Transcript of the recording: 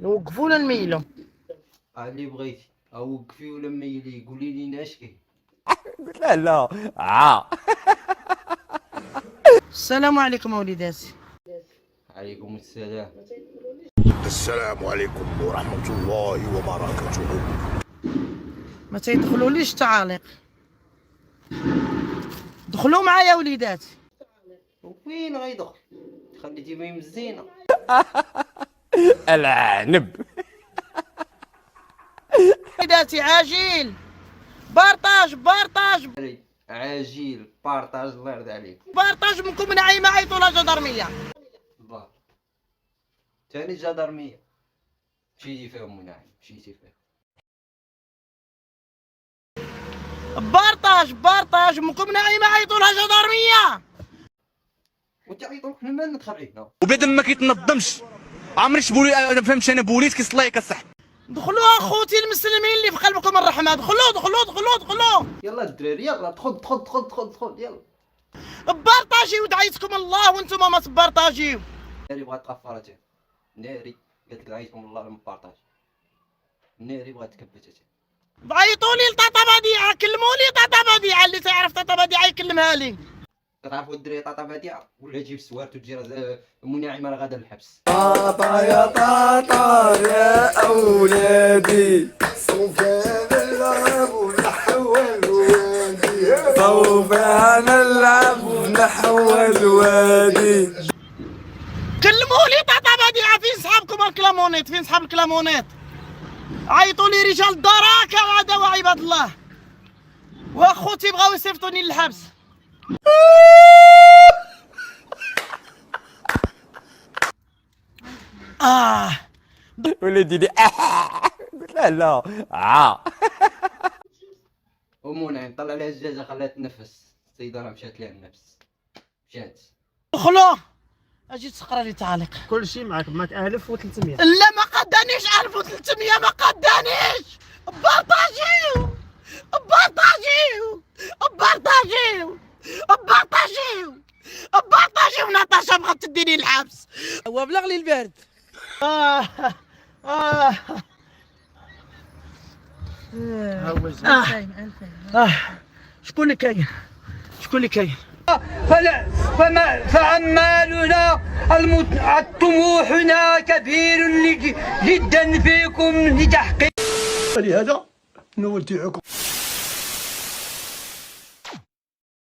نوقفوا ولا نميلوا؟ اللي بغيتي اوقفي ولا ميلي، قولي لي اش كاين. قلت لها لا. السلام عليكم وليداتي. عليكم السلام. السلام عليكم ورحمة الله وبركاته. ما تيدخلوليش التعاليق. دخلوا معايا وليداتي. وفين غيدخل؟ خليتي ميم الزينه. العنب. وليداتي عاجل بارطاج بارطاج عاجل بارطاج، الله يرضي عليك. بارطاج منكم نعيمه عيطوا لا جدرميه. الله ثاني الجدرميه مشيتي فيهم مناعم، مشيتي فيهم. بارطاج بارطاج منكم نعيمه عيطوا لا جدرميه. وانت عيطوا لك لما ندخل هنا وبدا ما كيتنظمش. عمري شبولي انا فهمتش، انا بوليس كيصلي كصح. دخلوا اخوتي المسلمين اللي في قلبكم الرحمه، دخلوا دخلوا دخلوا دخلوا. يلا الدراري يلا دخل دخل دخل دخل دخل يلا. بارطاجيو دعيتكم الله وانتم ما تبارطاجيو. ناري بغات تغفرتها، ناري قالت لك دعيتكم الله لما بارطاج، ناري بغات تكبتها. عيطوا لي لطاطا بديعه، كلموا لي طاطا بديعه، اللي تعرف طاطا بديعه يكلمها لي. كتعرفوا الدراري طاطا بديعه ولا تجيب سوارت وتجي مناعمه راه غادا للحبس. طاطا يا طاطا يا أولادي سوف نلعب نحو الوادي، سوف نلعب نحو الوادي. كلموا لي طاطا بديعه، فين صحابكم الكلامونيت؟ فين صحاب الكلامونيت؟ عيطوا لي رجال الدراكه وهذا وعباد الله. واخوتي بغاو يصيفطوني للحبس. ولدي لي. قلت لها لا. ومنعم طلع لها الدجاجه خلاها تنفس، السيده راه مشات لها النفس، مشات. دخلوا اجي تقرا لي تعاليق. كل شيء معك 1300. لا ما قدانيش 1300، ما قدانيش. بارطاجيو بارطاجيو بارطاجيو بارطاجيو بارطاجيو. ناتاشا بغات تديني الحبس. هو بلغ لي البرد. شكون اللي كاين؟ شكون اللي كاين؟ فأمالنا طموحنا كبير جدا فيكم لتحقيق. لهذا نودعكم.